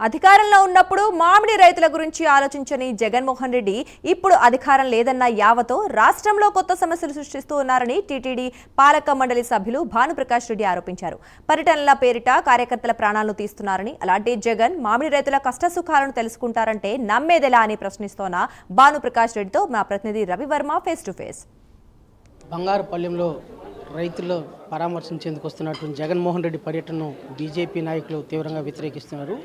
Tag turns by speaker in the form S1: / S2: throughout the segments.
S1: అధికారంలో ఉన్నప్పుడు మామిడి రైతుల గురించి ఆలోచించని జగన్మోహన్ రెడ్డి ఇప్పుడు అధికారం లేదన్న యావతో రాష్ట్రంలో కొత్త సమస్యలు సృష్టిస్తూ ఉన్నారని టీటీడీ పాలక మండలి సభ్యులు భానుప్రకాష్ రెడ్డి ఆరోపించారు. పర్యటనల పేరిట కార్యకర్తల ప్రాణాలను తీస్తున్నారని, అలాంటి జగన్ మామిడి రైతుల కష్టసుఖాలను తెలుసుకుంటారంటే నమ్మేదెలా అని ప్రశ్నిస్తోన్న భానుప్రకాష్ రెడ్డితో మా ప్రతినిధి రవివర్మ ఫేస్ టు ఫేస్.
S2: బంగారుపల్లెంలో రైతులు పరామర్శించేందుకు వస్తున్నటువంటి జగన్మోహన్ రెడ్డి పర్యటనను బీజేపీ నాయకులు తీవ్రంగా వ్యతిరేకిస్తున్నారు.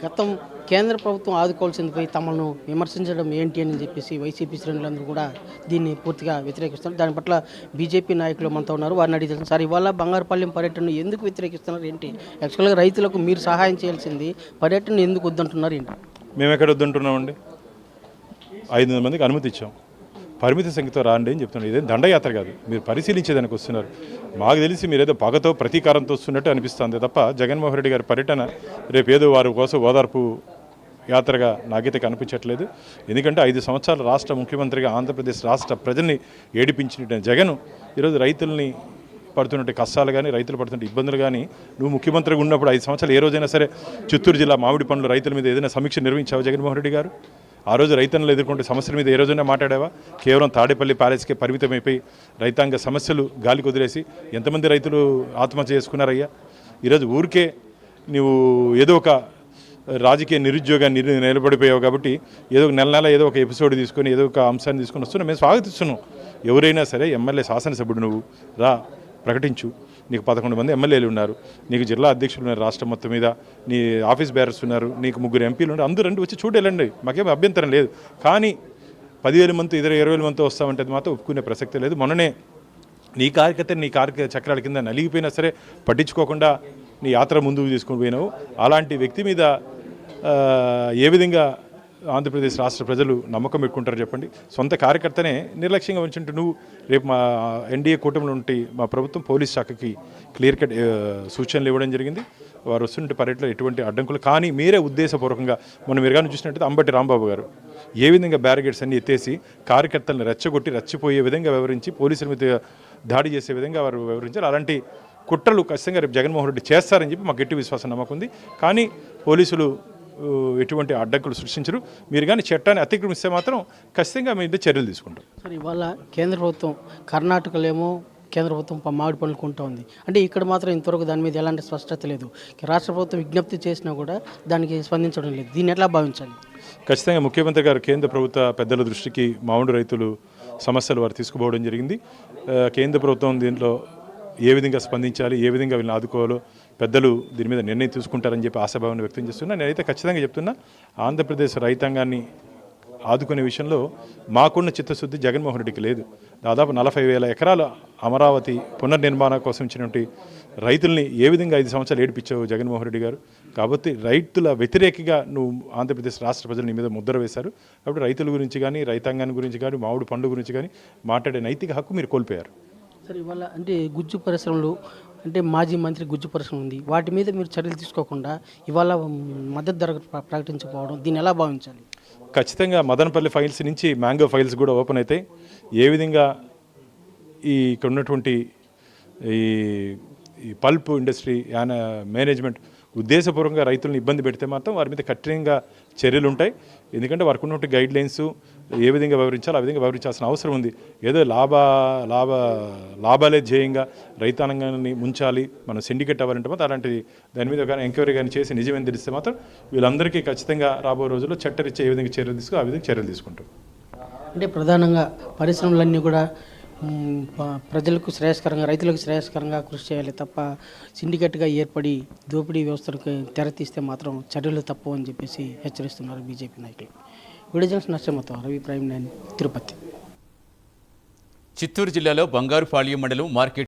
S2: గతం కేంద్ర ప్రభుత్వం ఆదుకోవాల్సిందిపై తమను విమర్శించడం ఏంటి అని చెప్పేసి వైసీపీ శ్రేణులందరూ కూడా దీన్ని పూర్తిగా వ్యతిరేకిస్తున్నారు. దాని పట్ల బీజేపీ నాయకులు మనతో ఉన్నారు. వారిని అడిగితే సార్, ఇవాళ బంగారుపల్లెం పర్యటనను ఎందుకు వ్యతిరేకిస్తున్నారు ఏంటి? యాక్చువల్గా రైతులకు మీరు సహాయం చేయాల్సింది, పర్యటన ఎందుకు వద్దంటున్నారు ఏంటి?
S3: మేము ఎక్కడ వద్దంటున్నామండి? 500 మందికి అనుమతి ఇచ్చాం. పరిమిత సంఖ్యతో రాండి అని చెప్తున్నాడు. ఇదేం దండయాత్ర కాదు, మీరు పరిశీలించేదానికి వస్తున్నారు. మాకు తెలిసి మీరేదో పగతో ప్రతీకారంతో వస్తున్నట్టు అనిపిస్తుంది తప్ప జగన్మోహన్ రెడ్డి గారి పర్యటన రేపేదో వారి కోసం ఓదార్పు యాత్రగా నాకైతే కనిపించట్లేదు. ఎందుకంటే 5 సంవత్సరాల రాష్ట్ర ముఖ్యమంత్రిగా ఆంధ్రప్రదేశ్ రాష్ట్ర ప్రజల్ని ఏడిపించిన జగన్ ఈరోజు రైతుల్ని పడుతున్నట్టు కష్టాలు కానీ, రైతులు పడుతున్న ఇబ్బందులు కానీ, నువ్వు ముఖ్యమంత్రిగా ఉన్నప్పుడు 5 సంవత్సరాలు ఏ రోజైనా సరే చిత్తూరు జిల్లా మామిడి పండ్లు రైతుల మీద ఏదైనా సమీక్ష నిర్వహించావు జగన్మోహన్ రెడ్డి గారు? ఆ రోజు రైతన్నలు ఎదుర్కొంటే సమస్యల మీద ఏ రోజైనా మాట్లాడావా? కేవలం తాడేపల్లి ప్యాలెస్కే పరిమితమైపోయి రైతాంగ సమస్యలు గాలికి వదిలేసి ఎంతమంది రైతులు ఆత్మహత్య చేసుకున్నారయ్యా? ఈరోజు ఊరికే నువ్వు ఏదో ఒక రాజకీయ నిరుద్యోగాన్ని నిలబడిపోయావు కాబట్టి ఏదో నెల ఏదో ఒక ఎపిసోడ్ తీసుకొని ఏదో ఒక అంశాన్ని తీసుకొని వస్తున్నాం. మేము స్వాగతిస్తున్నాం. ఎవరైనా సరే ఎమ్మెల్యే శాసనసభ్యుడు నువ్వు రా, ప్రకటించు. నీకు 11 మంది ఎమ్మెల్యేలు ఉన్నారు, నీకు జిల్లా అధ్యక్షులు ఉన్నారు, రాష్ట్రం మొత్తం మీద నీ ఆఫీస్ బేరర్స్ ఉన్నారు, నీకు 3 ఎంపీలు ఉన్నారు. అందరూ రండి, వచ్చి చూడేళ్ళండి, మాకేం అభ్యంతరం లేదు. కానీ 10,000 మంది 20,000 మందితో వస్తామంటే అది మాత్రం ఒప్పుకునే ప్రసక్తి లేదు. మొన్ననే నీ కార్యకర్త చక్రాల కింద నలిగిపోయినా సరే పట్టించుకోకుండా నీ యాత్ర ముందుకు తీసుకొని పోయినావు. అలాంటి వ్యక్తి మీద ఏ విధంగా ఆంధ్రప్రదేశ్ రాష్ట్ర ప్రజలు నమ్మకం పెట్టుకుంటారు చెప్పండి? సొంత కార్యకర్తనే నిర్లక్ష్యంగా ఉంచుంటూ నువ్వు రేపు మా ఎన్డీఏ కూటమిలో ఉంటే మా ప్రభుత్వం పోలీస్ శాఖకి క్లియర్ కట్ సూచనలు ఇవ్వడం జరిగింది. వారు వస్తుంటే పర్యటనలో ఎటువంటి అడ్డంకులు కానీ మీరే ఉద్దేశపూర్వకంగా మీరు కానీ చూసినట్టయితే అంబటి రాంబాబు గారు ఏ విధంగా బ్యారిగేడ్స్ అన్ని ఎత్తేసి కార్యకర్తలను రెచ్చగొట్టి రెచ్చిపోయే విధంగా వివరించి పోలీసుల మీద దాడి చేసే విధంగా వారు వివరించారు. అలాంటి కుట్రలు ఖచ్చితంగా రేపు జగన్మోహన్ రెడ్డి చేస్తారని చెప్పి మాకు గట్టి విశ్వాసం నమ్మకం ఉంది. కానీ పోలీసులు ఎటువంటి అడ్డంకులు సృష్టించరు. మీరు కానీ చట్టాన్ని అతిక్రమిస్తే మాత్రం ఖచ్చితంగా మీ మీద చర్యలు తీసుకుంటాం.
S2: సార్, ఇవాళ కేంద్ర ప్రభుత్వం కర్ణాటకలో ఏమో కేంద్ర ప్రభుత్వం మామిడి పండ్లు కొంటూ ఉంది అంటే ఇక్కడ మాత్రం ఇంతవరకు దాని మీద ఎలాంటి స్పష్టత లేదు. రాష్ట్ర ప్రభుత్వం విజ్ఞప్తి చేసినా కూడా దానికి స్పందించడం లేదు. దీన్ని ఎట్లా భావించాలి?
S3: ఖచ్చితంగా ముఖ్యమంత్రి గారు కేంద్ర ప్రభుత్వ పెద్దల దృష్టికి మామిడి రైతులు సమస్యలు వారు తీసుకుపోవడం జరిగింది. కేంద్ర ప్రభుత్వం దీంట్లో ఏ విధంగా స్పందించాలి, ఏ విధంగా వీళ్ళని ఆదుకోవాలో పెద్దలు దీని మీద నిర్ణయం తీసుకుంటారని చెప్పి ఆశాభావాన్ని వ్యక్తం చేస్తున్నా. నేనైతే ఖచ్చితంగా చెప్తున్నా, ఆంధ్రప్రదేశ్ రైతాంగాన్ని ఆదుకునే విషయంలో మాకున్న చిత్తశుద్ధి జగన్మోహన్ రెడ్డికి లేదు. దాదాపు 40,000 ఎకరాల అమరావతి పునర్నిర్మాణం కోసం ఇచ్చినటువంటి రైతుల్ని ఏ విధంగా 5 సంవత్సరాలు ఏడిపించావు జగన్మోహన్ రెడ్డి గారు? కాబట్టి రైతుల వ్యతిరేకిగా నువ్వు ఆంధ్రప్రదేశ్ రాష్ట్ర ప్రజలు నీ మీద ముద్ర వేశారు. కాబట్టి రైతుల గురించి కానీ, రైతాంగాన్ని గురించి కానీ, మామిడి పండు గురించి కానీ మాట్లాడే నైతిక హక్కు మీరు కోల్పోయారు.
S2: సరే, ఇవాళ అంటే గుజ్జు పరిశ్రమలు అంటే మాజీ మంత్రి గుజ్జు పరిశ్రమ ఉంది, వాటి మీద మీరు చర్యలు తీసుకోకుండా ఇవాళ మద్దతు ధర ప్రకటించకపోవడం దీన్ని ఎలా భావించాలి?
S3: ఖచ్చితంగా మదనపల్లి ఫైల్స్ నుంచి మ్యాంగో ఫైల్స్ కూడా ఓపెన్ అవుతాయి. ఏ విధంగా ఇక్కడ ఉన్నటువంటి ఈ పల్ప్ ఇండస్ట్రీ మేనేజ్మెంట్ ఉద్దేశపూర్వకంగా రైతులను ఇబ్బంది పెడితే మాత్రం వారి మీద కఠినంగా చర్యలు ఉంటాయి. ఎందుకంటే వారికి ఉన్నటువంటి గైడ్ లైన్స్ ఏ విధంగా వివరించాలో ఆ విధంగా వివరించాల్సిన అవసరం ఉంది. ఏదో లాభాలే ధ్యేయంగా రైతాంగాన్ని ముంచాలి, మనం సిండికేట్ అవ్వాలంటే మాత్రం అలాంటిది దాని మీద కానీ ఎంక్వైరీ కానీ చేసి నిజమేం తెలిస్తే మాత్రం వీళ్ళందరికీ ఖచ్చితంగా రాబోయే రోజుల్లో చట్టరీత్యా ఏ విధంగా చర్యలు తీసుకో ఆ విధంగా చర్యలు తీసుకుంటాం.
S2: అంటే ప్రధానంగా పరిశ్రమలన్నీ కూడా ప్రజలకు శ్రేయస్కరంగా, రైతులకు శ్రేయస్కరంగా కృషి చేయాలి తప్ప సిండికేట్గా ఏర్పడి దోపిడీ వ్యవస్థలకు తెరతీస్తే మాత్రం చర్యలు తప్పు అని చెప్పేసి హెచ్చరిస్తున్నారు బీజేపీ నాయకులు. విడుదల నష్టమతో రవి ప్రైమ్ 9 తిరుపతి.
S4: చిత్తూరు జిల్లాలో బంగారుపాళ్యం మండలం మార్కెట్